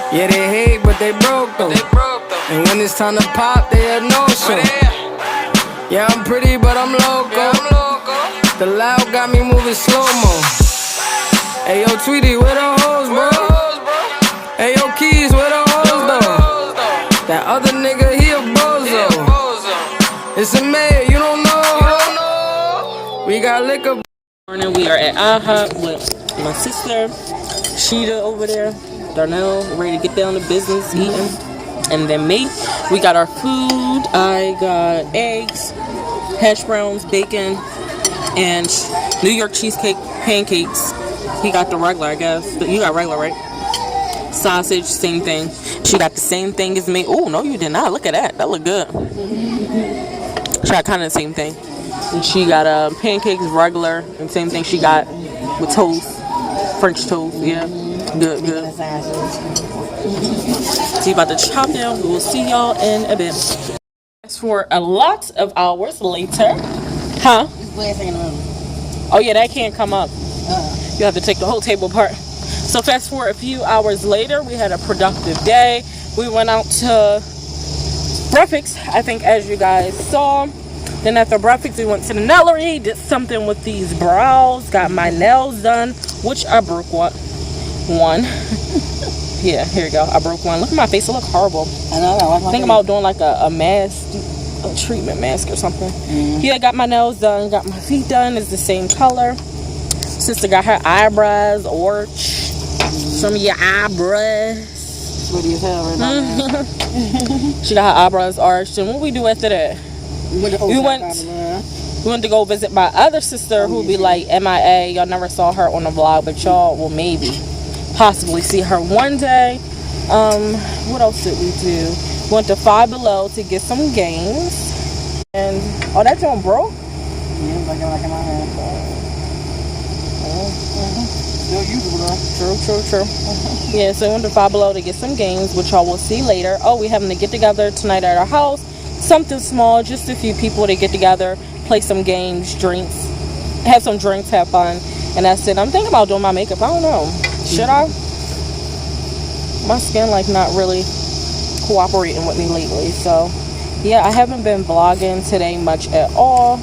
Yeah, they hate, but they broke though. And when it's time to pop, they a no-show. Yeah, I'm pretty, but I'm loco. The loud got me moving slow-mo. Hey, yo, Tweety, where the hoes, bro? Hey, yo, Keys, where the hoes, though? That other nigga, he a bozo. It's a mayor, you don't know. We got liquor. Morning, we are at IHOP with my sister, Sheeta over there, Darnell, ready to get down to business, eating. And then me, we got our food. I got eggs, hash browns, bacon, and New York cheesecake pancakes. He got the regular, I guess. You got regular, right? Sausage, same thing. She got the same thing as me. Oh, no, you did not. Look at that. That look good. She got kind of the same thing. And she got pancakes, regular, and same thing she got with toast, French toast. Yeah, good, good. So you about to chop down. We will see y'all in a bit. As for a lot of hours later, huh? Oh yeah, that can't come up. You have to take the whole table apart. So fast forward a few hours later, we had a productive day. We went out to breakfast, I think, as you guys saw. Then after breakfast, we went to the Nellery, did something with these brows, got my nails done, which I broke one. Yeah, here you go. I broke one. Look at my face. It look horrible. I know. I think about doing like a mask, a treatment mask or something. Yeah, I got my nails done, got my feet done. It's the same color. Sister got her eyebrows arched. Some of your eyebrows. Pretty as hell right now. She got her eyebrows arched. And what we do after that? We went to go visit my other sister who be like MIA. Y'all never saw her on the vlog, but y'all will maybe possibly see her one day. What else did we do? Went to Five Below to get some games. And oh, that's on bro? Yeah, like in my hand. Still usable though. True. Yeah, so we went to Five Below to get some games, which y'all will see later. Oh, we having to get together tonight at our house. Something small, just a few people to get together, play some games, drinks, have some drinks, have fun. And that's it. I'm thinking about doing my makeup. I don't know. Should I? My skin like not really cooperating with me lately. So yeah, I haven't been vlogging today much at all.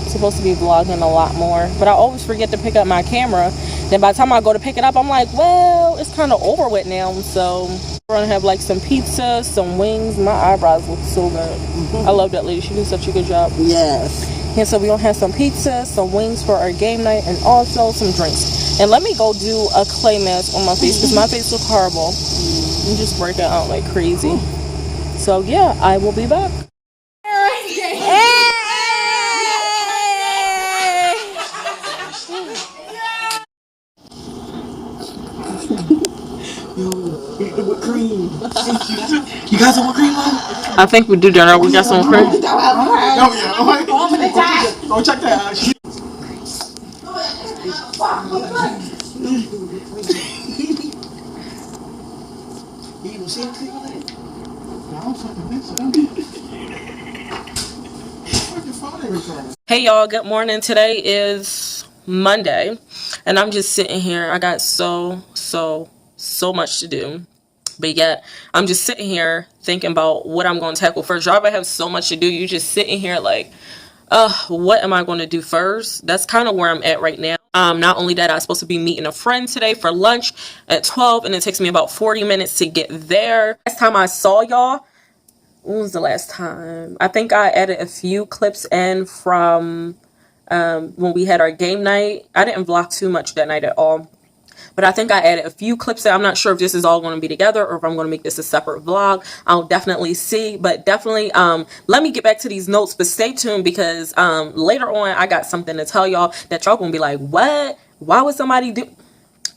Supposed to be vlogging a lot more, but I always forget to pick up my camera. Then by the time I go to pick it up, I'm like, well, it's kind of over with now. So we're gonna have like some pizza, some wings. My eyebrows look so good. I love that lady. She did such a good job. Yes. Yeah, so we're gonna have some pizza, some wings for our game night, and also some drinks. And let me go do a clay mask on my face because my face looks horrible. I'm just breaking out like crazy. So yeah, I will be back. With cream. You got some with cream on? I think we do, Darnell. We got some cream. Oh yeah. Oh, check that out. You even see anything with it? I don't fucking think so. Hey y'all, good morning. Today is Monday and I'm just sitting here. I got so much to do, but yet I'm just sitting here thinking about what I'm going to tackle first. Y'all ever have so much to do, you just sitting here like, what am I going to do first? That's kind of where I'm at right now. Not only that, I'm supposed to be meeting a friend today for lunch at 12, and it takes me about 40 minutes to get there. Last time I saw y'all, when was the last time? I think I added a few clips in from when we had our game night. I didn't vlog too much that night at all, but I think I added a few clips. I'm not sure if this is all going to be together or if I'm going to make this a separate vlog. I'll definitely see, but definitely let me get back to these notes. But stay tuned because later on I got something to tell y'all that y'all gonna be like, what? Why would somebody do?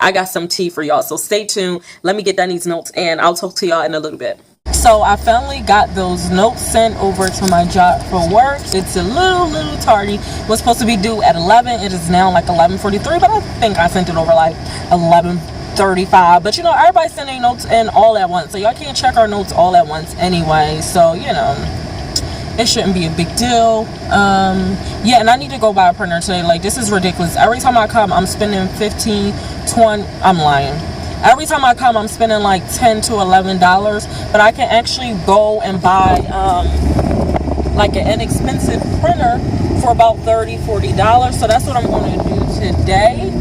I got some tea for y'all, so stay tuned. Let me get down these notes and I'll talk to y'all in a little bit. So I finally got those notes sent over to my job for work. It's a little tardy. It was supposed to be due at 11. It is now like 11:43, but I think I sent it over like 11:35. But you know, everybody's sending notes in all at once, so y'all can't check our notes all at once anyway. So you know, it shouldn't be a big deal. Yeah, and I need to go buy a printer today. Like, this is ridiculous. Every time I come, I'm spending 15, 20. I'm lying. Every time I come, I'm spending like $10 to $11, but I can actually go and buy like an inexpensive printer for about $30, $40. So that's what I'm going to do today.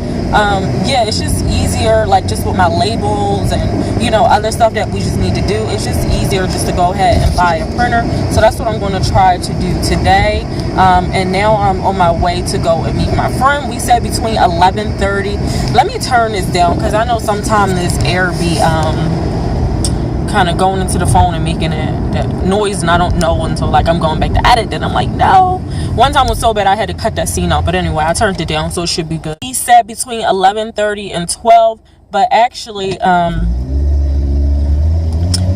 Yeah, it's just easier, like just with my labels and, you know, other stuff that we just need to do. It's just easier just to go ahead and buy a printer. So that's what I'm going to try to do today. And now I'm on my way to go and meet my friend. We said between 11:30. Let me turn this down because I know sometimes this air be kind of going into the phone and making that noise, and I don't know until like I'm going back to edit. Then I'm like, no. One time was so bad I had to cut that scene out, but anyway, I turned it down, so it should be good. He said between 11:30 and 12, but actually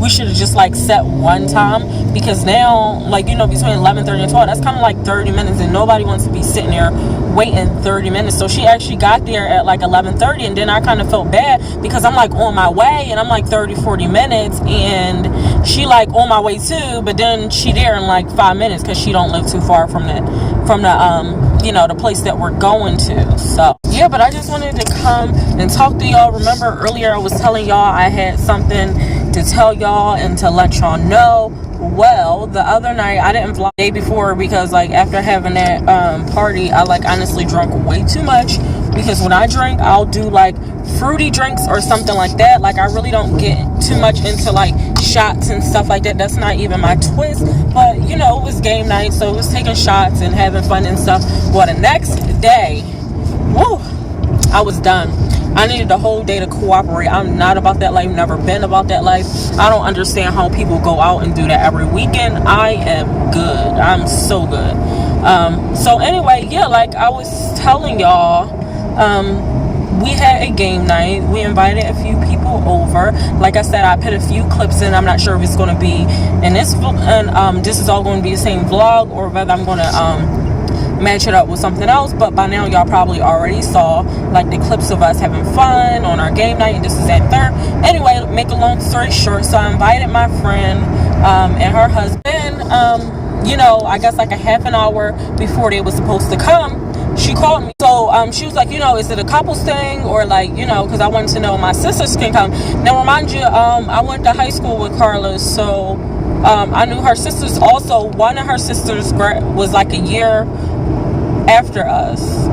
we should have just like set one time, because now, like, you know, between 11:30 and 12, that's kind of like 30 minutes, and nobody wants to be sitting there waiting 30 minutes. So she actually got there at like 11:30, and then I kind of felt bad because I'm like on my way and I'm like 30-40 minutes, and she like on my way too, but then she there in like 5 minutes because she don't live too far from the you know, the place that we're going to. So yeah, but I just wanted to come and talk to y'all. Remember earlier I was telling y'all I had something to tell y'all and to let y'all know. Well, the other night I didn't vlog the day before because like after having that party, I like honestly drunk way too much, because when I drink I'll do like fruity drinks or something like that. Like I really don't get too much into like shots and stuff like that. That's not even my twist. But you know, it was game night, so it was taking shots and having fun and stuff. Well, the next day, woo, I was done. I needed the whole day to cooperate. I'm not about that life, never been about that life. I don't understand how people go out and do that every weekend. I am good. I'm so good. So anyway, yeah, like I was telling y'all, we had a game night. We invited a few people over. Like I said, I put a few clips in. I'm not sure if it's going to be in this, and this is all going to be the same vlog, or whether I'm going to match it up with something else. But by now y'all probably already saw like the clips of us having fun on our game night, and this is at third. Anyway, make a long story short, so I invited my friend and her husband. You know, I guess like a half an hour before they were supposed to come, she called me. So she was like, you know, is it a couples thing, or like, you know, because I wanted to know my sisters can come. Now remind you, I went to high school with Carla, so I knew her sisters also. One of her sisters was like a year after us.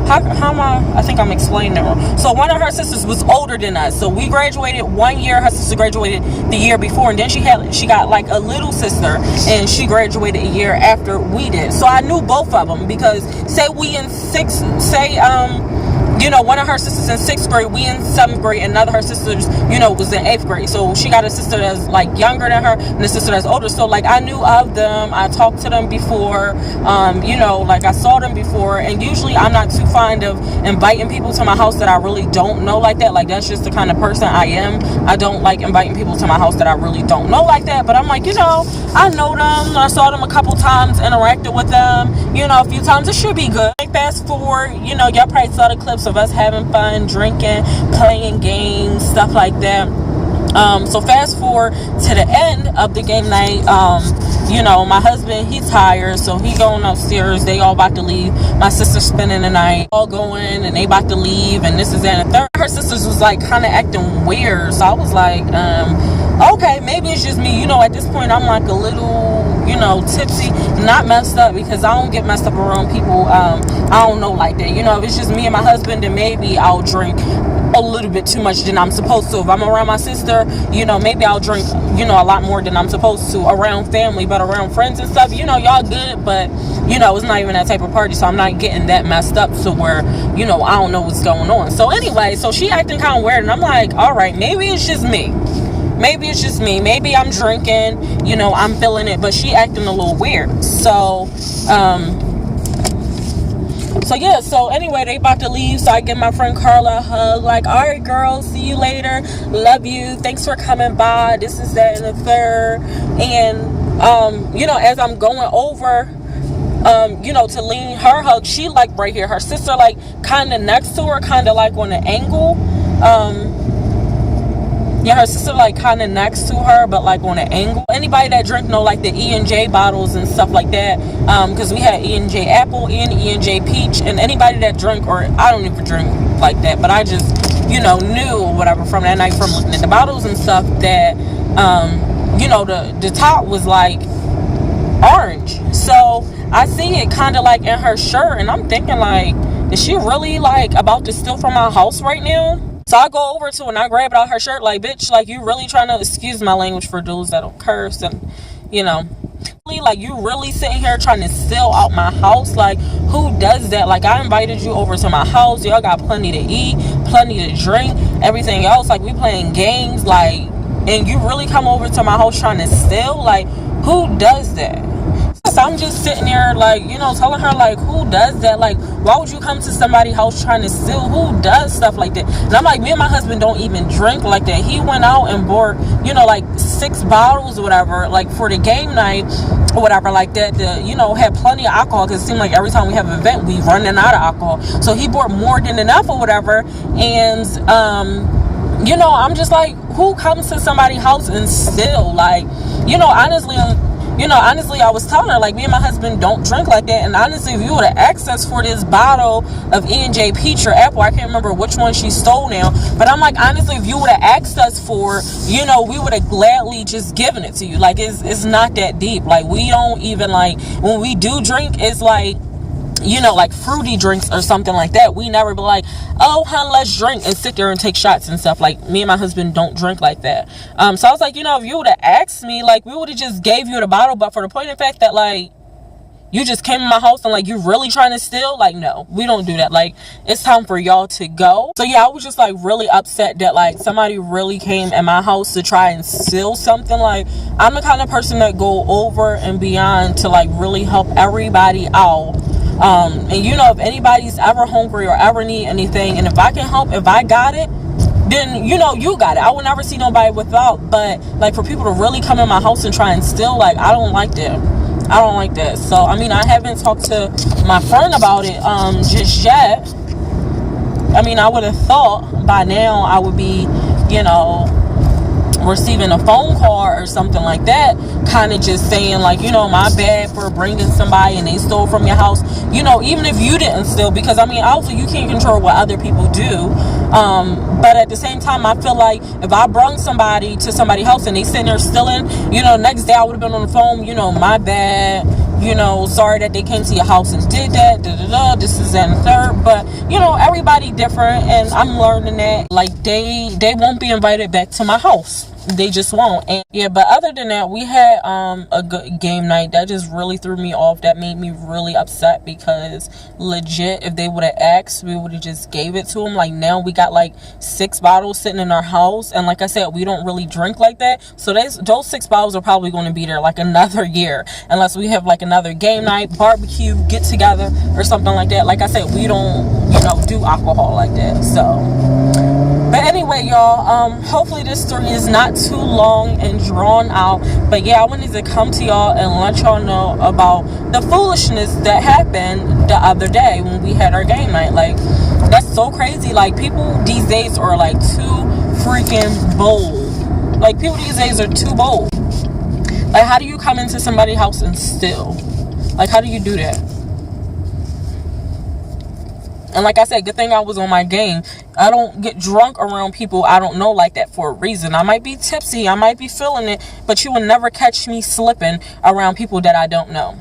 How am I think I'm explaining it wrong. So one of her sisters was older than us. So we graduated 1 year. Her sister graduated the year before, and then she got like a little sister, and she graduated a year after we did. So I knew both of them, because say you know, one of her sisters in 6th grade, we in 7th grade, and another of her sisters, you know, was in 8th grade. So she got a sister that's like younger than her, and a sister that's older. So like I knew of them. I talked to them before. You know, like I saw them before. And usually I'm not too fond of inviting people to my house that I really don't know like that. Like that's just the kind of person I am. I don't like inviting people to my house that I really don't know like that. But I'm like, you know, I know them. I saw them a couple times, interacted with them, you know, a few times. It should be good. Like fast forward, you know, y'all probably saw the clips of us having fun, drinking, playing games, stuff like that. So fast forward to the end of the game night. You know, my husband, he's tired, so he going upstairs. They all about to leave. My sister's spending the night, all going, and they about to leave, and this is that and the third. Her sisters was like kind of acting weird, so I was like, okay, maybe it's just me. You know, at this point I'm like a little, you know, tipsy, not messed up, because I don't get messed up around people I don't know like that. You know, if it's just me and my husband, then maybe I'll drink a little bit too much than I'm supposed to. If I'm around my sister, you know, maybe I'll drink, you know, a lot more than I'm supposed to around family. But around friends and stuff, you know, y'all good, but you know, it's not even that type of party, so I'm not getting that messed up to where, you know, I don't know what's going on. So anyway, so she acting kind of weird, and I'm like, all right, maybe it's just me. Maybe it's just me. Maybe I'm drinking, you know, I'm feeling it, but she acting a little weird. So yeah, so anyway, they about to leave, so I give my friend Carla a hug, like, all right, girl, see you later, love you, thanks for coming by, this is that and the third. And you know, as I'm going over, you know, to lean her hug, she like right here, her sister like kind of next to her, kind of like on an angle. Yeah, her sister like kind of next to her, but like on an angle. Anybody that drink know like the E&J bottles and stuff like that, because we had E&J apple and E&J peach, and anybody that drink, or I don't even drink like that, but I just you know, knew or whatever from that night from looking at the bottles and stuff that, you know, the top was like orange. So I see it kind of like in her shirt, and I'm thinking like, is she really like about to steal from my house right now? So I go over to her and I grab it out her shirt like, bitch, like you really trying to, excuse my language for dudes that don't curse, and you know, like you really sitting here trying to steal out my house? Like, who does that? Like, I invited you over to my house, y'all got plenty to eat, plenty to drink, everything else, like we playing games, like, and you really come over to my house trying to steal? Like, who does that? So I'm just sitting there like, you know, telling her like, who does that? Like, why would you come to somebody's house trying to steal? Who does stuff like that? And I'm like, me and my husband don't even drink like that. He went out and bought, you know, like 6 bottles or whatever, like for the game night or whatever like that, to, you know, had plenty of alcohol, because it seemed like every time we have an event we running out of alcohol. So he bought more than enough or whatever. And you know, I'm just like, who comes to somebody's house and steal? Like, you know, honestly, I was telling her, like, me and my husband don't drink like that. And honestly, if you would have asked us for this bottle of E&J Peach or Apple, I can't remember which one she stole now, but I'm like, honestly, if you would have asked us for, you know, we would have gladly just given it to you. Like, it's not that deep. Like, we don't even, like, when we do drink, it's like, you know, like fruity drinks or something like that. We never be like, oh, hun, let's drink and sit there and take shots and stuff. Like, me and my husband don't drink like that. So I was like, you know, if you would have asked me, like, we would have just gave you the bottle. But for the point of fact that, like, you just came in my house and, like, you really trying to steal, like, no, we don't do that. Like, it's time for y'all to go. So yeah, I was just like really upset that like somebody really came in my house to try and steal something. Like, I'm the kind of person that go over and beyond to like really help everybody out. And you know, if anybody's ever hungry or ever need anything, and if I can help, if I got it, then you know, you got it. I would never see nobody without. But like, for people to really come in my house and try and steal, like, I don't like that. I don't like that. So I mean, I haven't talked to my friend about it just yet. I mean, I would have thought by now I would be, you know, receiving a phone call or something like that, kind of just saying like, you know, my bad for bringing somebody and they stole from your house, you know, even if you didn't steal, because I mean, also you can't control what other people do, but at the same time, I feel like if I brung somebody to somebody's house and they sitting there stealing, you know, next day I would have been on the phone, you know, my bad, you know, sorry that they came to your house and did that, this is that and third. But you know, everybody different, and I'm learning that like they won't be invited back to my house. They just won't. And yeah, but other than that, we had a good game night. That just really threw me off. That made me really upset, because legit, if they would have asked, we would have just gave it to them. Like, now we got like 6 bottles sitting in our house, and like I said, we don't really drink like that. So those 6 bottles are probably going to be there like another year, unless we have like another game night, barbecue, get together or something like that. Like I said, we don't, you know, do alcohol like that. So but anyway, y'all, hopefully this story is not too long and drawn out. But yeah, I wanted to come to y'all and let y'all know about the foolishness that happened the other day when we had our game night. Like, that's so crazy. Like, people these days are like too freaking bold. Like, people these days are too bold. Like, how do you come into somebody's house and steal? Like, how do you do that? And like I said, good thing I was on my game. I don't get drunk around people I don't know like that for a reason. I might be tipsy, I might be feeling it, but you will never catch me slipping around people that I don't know.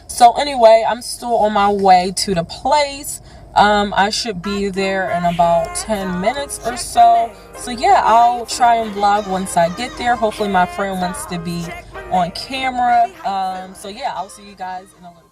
So anyway, I'm still on my way to the place. I should be there in about 10 minutes or so. So yeah, I'll try and vlog once I get there. Hopefully my friend wants to be on camera. So yeah, I'll see you guys in a little bit.